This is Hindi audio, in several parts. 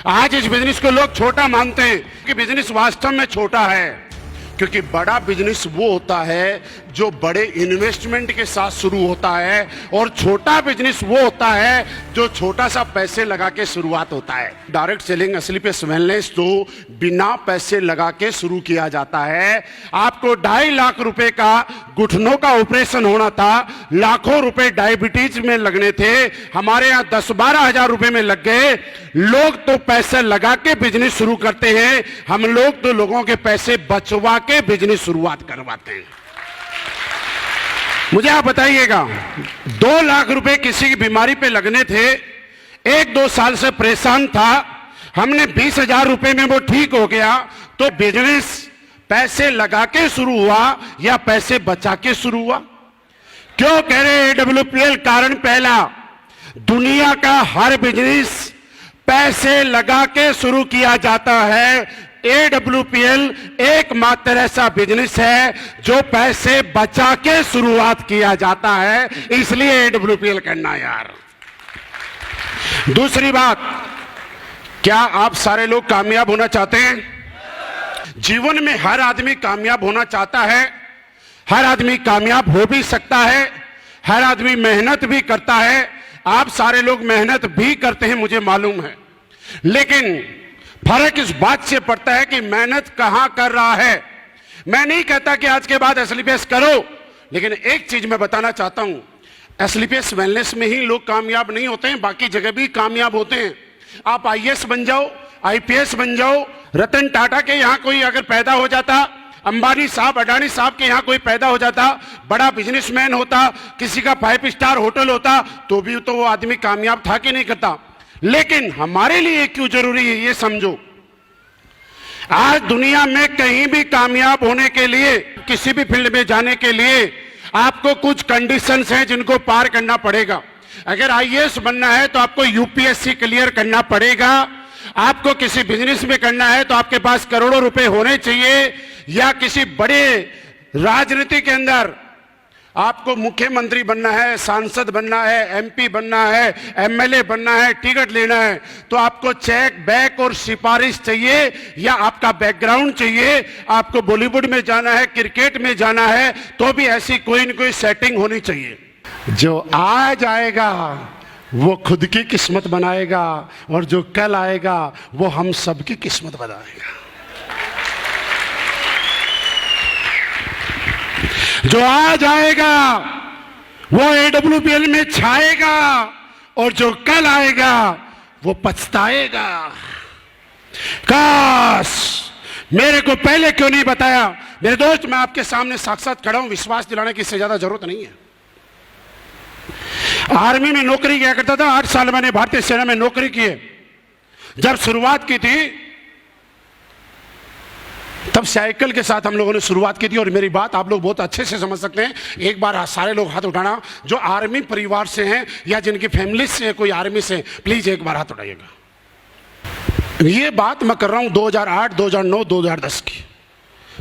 आज इस बिजनेस को लोग छोटा मानते हैं कि बिजनेस वास्तव में छोटा है, क्योंकि बड़ा बिजनेस वो होता है जो बड़े इन्वेस्टमेंट के साथ शुरू होता है, और छोटा बिजनेस वो होता है जो छोटा सा पैसे लगा के शुरुआत होता है। डायरेक्ट सेलिंग एसलीपीएस वेलनेस तो बिना पैसे लगा के शुरू किया जाता है। आपको 2.5 लाख रुपए का घुटनों का ऑपरेशन होना था, लाखों रुपए डायबिटीज में लगने थे, हमारे यहाँ 10-12 हजार रुपए में लग गए। लोग तो पैसे लगा के बिजनेस शुरू करते हैं, हम लोग तो लोगों के पैसे बचवा के बिजनेस शुरुआत करवाते हैं। मुझे आप बताइएगा, 2 लाख रुपए किसी की बीमारी पे लगने थे, 1-2 साल से परेशान था, हमने 20,000 रुपए में वो ठीक हो गया। तो बिजनेस पैसे लगा के शुरू हुआ या पैसे बचा के शुरू हुआ? क्यों कह रहे AWPL? कारण पहला, दुनिया का हर बिजनेस पैसे लगा के शुरू किया जाता है। AWPL एकमात्र ऐसा बिजनेस है जो पैसे बचा के शुरुआत किया जाता है, इसलिए AWPL करना यार। दूसरी बात, क्या आप सारे लोग कामयाब होना चाहते हैं? जीवन में हर आदमी कामयाब होना चाहता है, हर आदमी कामयाब हो भी सकता है, हर आदमी मेहनत भी करता है। आप सारे लोग मेहनत भी करते हैं, मुझे मालूम है, लेकिन फर्क इस बात से पड़ता है कि मेहनत कहां कर रहा है। मैं नहीं कहता कि आज के बाद एसलीपीएस करो, लेकिन एक चीज मैं बताना चाहता हूं, एसलीपीएस वेलनेस में ही लोग कामयाब नहीं होते हैं, बाकी जगह भी कामयाब होते हैं। आप आईएएस बन जाओ, आईपीएस बन जाओ, रतन टाटा के यहां कोई अगर पैदा हो जाता, अंबानी साहब, अडानी साहब के यहां कोई पैदा हो जाता, बड़ा बिजनेसमैन होता, किसी का 5 स्टार होटल होता, तो भी तो वो आदमी कामयाब था कि नहीं करता। लेकिन हमारे लिए क्यों जरूरी है ये समझो। आज दुनिया में कहीं भी कामयाब होने के लिए, किसी भी फील्ड में जाने के लिए आपको कुछ कंडीशंस हैं जिनको पार करना पड़ेगा। अगर आईएएस बनना है तो आपको यूपीएससी क्लियर करना पड़ेगा। आपको किसी बिजनेस में करना है तो आपके पास करोड़ों रुपए होने चाहिए, या किसी बड़े राजनीति के अंदर आपको मुख्यमंत्री बनना है, सांसद बनना है, एमपी बनना है, एमएलए बनना है, टिकट लेना है, तो आपको चेक बैक और सिफारिश चाहिए, या आपका बैकग्राउंड चाहिए। आपको बॉलीवुड में जाना है, क्रिकेट में जाना है, तो भी ऐसी कोई न कोई सेटिंग होनी चाहिए। जो आज आएगा वो खुद की किस्मत बनाएगा, और जो कल आएगा वो हम सबकी किस्मत बनाएगा। जो आज आएगा वो AWPL में छाएगा, और जो कल आएगा वो पछताएगा। काश मेरे को पहले क्यों नहीं बताया। मेरे दोस्त, मैं आपके सामने साक्षात खड़ा हूं, विश्वास दिलाने की इससे ज्यादा जरूरत नहीं है। आर्मी में नौकरी किया करता था, 8 साल मैंने भारतीय सेना में नौकरी की है। जब शुरुआत की थी तब साइकिल के साथ हम लोगों ने शुरुआत की थी, और मेरी बात आप लोग बहुत अच्छे से समझ सकते हैं। एक बार सारे लोग हाथ उठाना जो आर्मी परिवार से हैं या जिनकी फैमिली से कोई आर्मी से, प्लीज एक बार हाथ उठाइएगा। ये बात मैं कर रहा हूं 2008, 2009, 2010 की।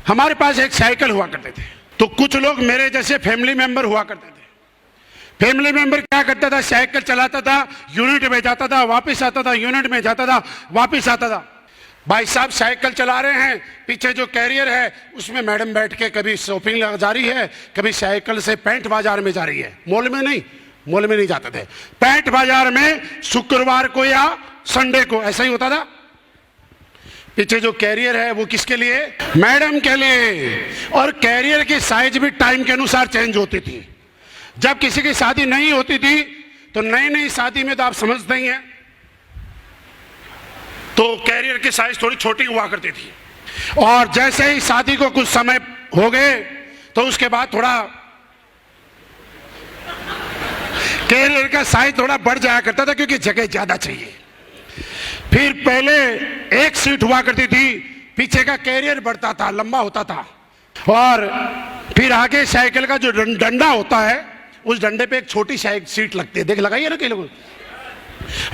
हमारे पास एक साइकिल हुआ करते थे, तो कुछ लोग मेरे जैसे फैमिली मेंबर हुआ करते थे। फैमिली मेंबर क्या करता था, साइकिल चलाता था, यूनिट में जाता था, वापिस आता था, यूनिट में जाता था, वापिस आता था। भाई साहब साइकिल चला रहे हैं, पीछे जो कैरियर है उसमें मैडम बैठ के कभी शॉपिंग जा रही है, कभी साइकिल से पैंट बाजार में जा रही है। मॉल में नहीं जाते थे, पैंट बाजार में शुक्रवार को या संडे को, ऐसा ही होता था। पीछे जो कैरियर है वो किसके लिए? मैडम के लिए। और कैरियर की साइज भी टाइम के अनुसार चेंज होती थी। जब किसी की शादी नहीं होती थी तो नई शादी में तो आप समझते ही हैं, तो कैरियर की साइज थोड़ी छोटी हुआ करती थी। और जैसे ही शादी को कुछ समय हो गए तो उसके बाद थोड़ा कैरियर का साइज थोड़ा बढ़ जाया करता था, क्योंकि जगह ज्यादा चाहिए। फिर पहले एक सीट हुआ करती थी, पीछे का कैरियर बढ़ता था, लंबा होता था, और फिर आगे साइकिल का जो डंडा होता है उस डंडे पे एक छोटी सीट लगती है। देख लगाइए ना कई लोगों,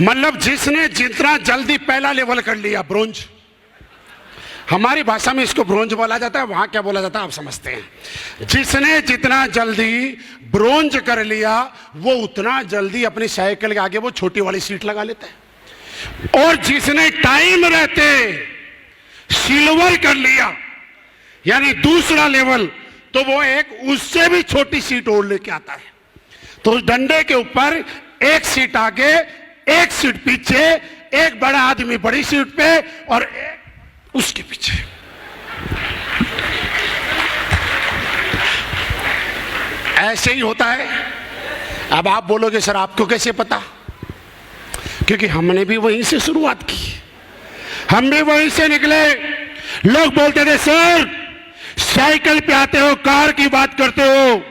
मतलब जिसने जितना जल्दी पहला लेवल कर लिया, ब्रोंज, हमारी भाषा में इसको ब्रोंज बोला जाता है, वहां क्या बोला जाता है आप समझते हैं। जिसने जितना जल्दी ब्रोंज कर लिया वो उतना जल्दी अपनी साइकिल के आगे वो छोटी वाली सीट लगा लेता है। और जिसने टाइम रहते सिल्वर कर लिया, यानी दूसरा लेवल, तो वो एक उससे भी छोटी सीट और लेके आता है। तो उस डंडे के ऊपर एक सीट आगे, एक सीट पीछे, एक बड़ा आदमी बड़ी सीट पे और एक उसके पीछे। ऐसे ही होता है। अब आप बोलोगे सर आपको कैसे पता? क्योंकि हमने भी वहीं से शुरुआत की, हम भी वहीं से निकले। लोग बोलते थे सर साइकिल पे आते हो, कार की बात करते हो।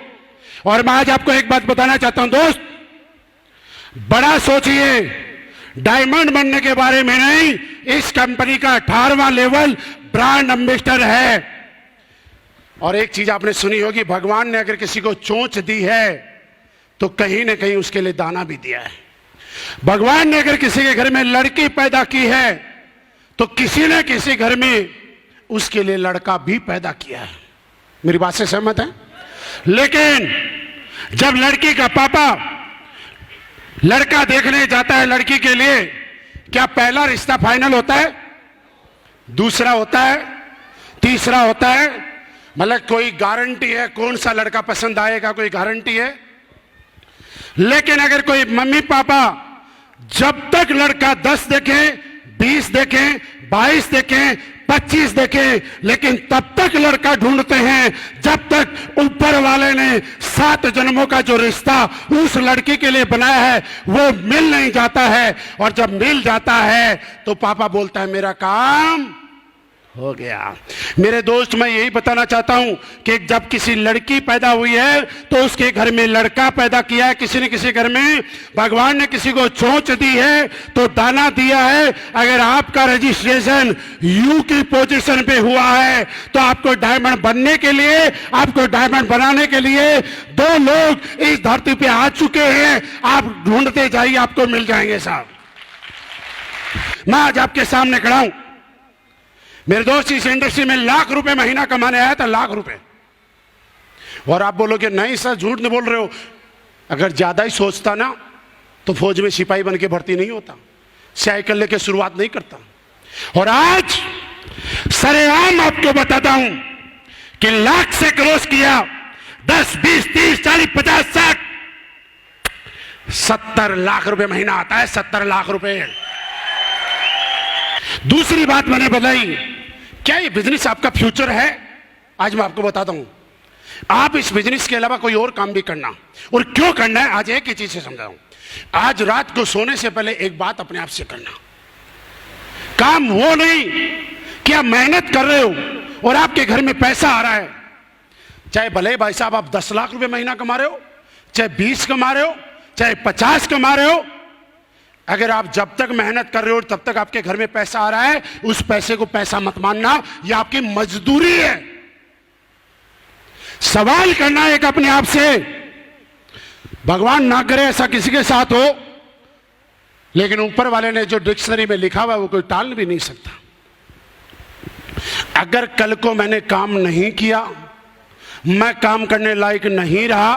और मैं आज आपको एक बात बताना चाहता हूं दोस्त, बड़ा सोचिए, डायमंड बनने के बारे में नहीं, इस कंपनी का 18वां लेवल ब्रांड एम्बेसडर है। और एक चीज आपने सुनी होगी, भगवान ने अगर किसी को चोंच दी है तो कहीं ना कहीं उसके लिए दाना भी दिया है। भगवान ने अगर किसी के घर में लड़की पैदा की है तो किसी न किसी घर में उसके लिए लड़का भी पैदा किया है। मेरी बात से सहमत है? लेकिन जब लड़की का पापा लड़का देखने जाता है लड़की के लिए, क्या पहला रिश्ता फाइनल होता है? दूसरा होता है? तीसरा होता है? मतलब कोई गारंटी है कौन सा लड़का पसंद आएगा? कोई गारंटी है? लेकिन अगर कोई मम्मी पापा जब तक लड़का 10 देखें, 20 देखें, 22 देखें, 25 देखें, लेकिन तब तक लड़का ढूंढते हैं जब तक ऊपर वाले ने 7 जन्मों का जो रिश्ता उस लड़की के लिए बनाया है वो मिल नहीं जाता है। और जब मिल जाता है तो पापा बोलता है मेरा काम हो गया। मेरे दोस्त, मैं यही बताना चाहता हूं कि जब किसी लड़की पैदा हुई है तो उसके घर में लड़का पैदा किया है किसी न किसी घर में। भगवान ने किसी को चोंच दी है तो दाना दिया है। अगर आपका रजिस्ट्रेशन यू की पोजीशन पे हुआ है तो आपको डायमंड बनने के लिए, आपको डायमंड बनाने के लिए 2 लोग इस धरती पे आ चुके हैं। आप ढूंढते जाइए, आपको मिल जाएंगे साहब। मैं आज आपके सामने खड़ा हूं। मेरे दोस्त, इस इंडस्ट्री में लाख रुपए महीना कमाने आया था, लाख रुपए। और आप बोलोगे नहीं सर झूठ नहीं बोल रहे हो। अगर ज्यादा ही सोचता ना तो फौज में सिपाही बन के भर्ती नहीं होता, साइकिल लेके शुरुआत नहीं करता। और आज सरेआम आपको बताता हूं कि लाख से क्रॉस किया, 10, 20, 30, 40, 50, 60, 70 लाख रुपए महीना आता है। 70 लाख रुपए। दूसरी बात मैंने बताई, क्या ये बिजनेस आपका फ्यूचर है? आज मैं आपको बताता हूं। आप इस बिजनेस के अलावा कोई और काम भी करना, और क्यों करना है आज एक ही चीज से समझाऊं। आज रात को सोने से पहले एक बात अपने आप से करना। काम वो नहीं कि आप मेहनत कर रहे हो और आपके घर में पैसा आ रहा है, चाहे भले भाई साहब आप 10 लाख रुपए महीना कमा रहे हो, चाहे 20 कमा रहे हो, चाहे 50 कमा रहे हो। अगर आप जब तक मेहनत कर रहे हो तब तक आपके घर में पैसा आ रहा है, उस पैसे को पैसा मत मानना, यह आपकी मजदूरी है। सवाल करना एक अपने आप से, भगवान ना करे ऐसा किसी के साथ हो, लेकिन ऊपर वाले ने जो डिक्शनरी में लिखा हुआ है वो कोई टाल भी नहीं सकता। अगर कल को मैंने काम नहीं किया, मैं काम करने लायक नहीं रहा,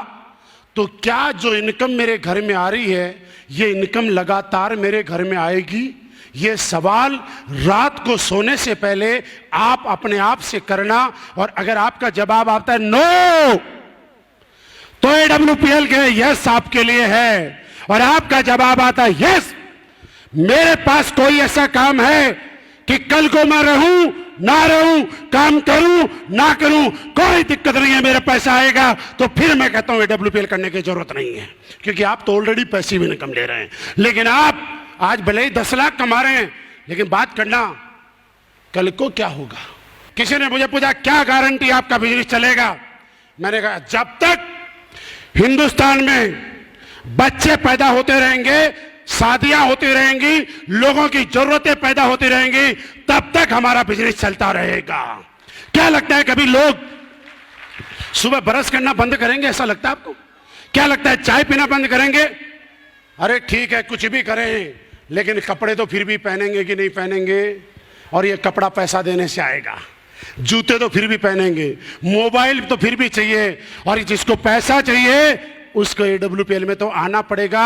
तो क्या जो इनकम मेरे घर में आ रही है ये इनकम लगातार मेरे घर में आएगी? ये सवाल रात को सोने से पहले आप अपने आप से करना। और अगर आपका जवाब आता है नो, तो AWPL के यस आपके लिए है। और आपका जवाब आता है यस, मेरे पास कोई ऐसा काम है कि कल को मैं रहूं ना रहूं, काम करूं ना करूं, कोई दिक्कत नहीं है, मेरा पैसा आएगा, तो फिर मैं कहता हूं AWPL करने की जरूरत नहीं है। क्योंकि आप तो ऑलरेडी पैसिव इनकम ले रहे हैं। लेकिन आप आज भले ही 10 लाख कमा रहे हैं, लेकिन बात करना कल को क्या होगा। किसी ने मुझे पूछा क्या गारंटी आपका बिजनेस चलेगा? मैंने कहा जब तक हिंदुस्तान में बच्चे पैदा होते रहेंगे, शादियां होती रहेंगी, लोगों की जरूरतें पैदा होती रहेंगी, तब तक हमारा बिजनेस चलता रहेगा। क्या लगता है कभी लोग सुबह ब्रश करना बंद करेंगे? ऐसा लगता है आपको? क्या लगता है चाय पीना बंद करेंगे? अरे ठीक है कुछ भी करें, लेकिन कपड़े तो फिर भी पहनेंगे कि नहीं पहनेंगे? और ये कपड़ा पैसा देने से आएगा, जूते तो फिर भी पहनेंगे, मोबाइल तो फिर भी चाहिए, और जिसको पैसा चाहिए उसको AWPL में तो आना पड़ेगा।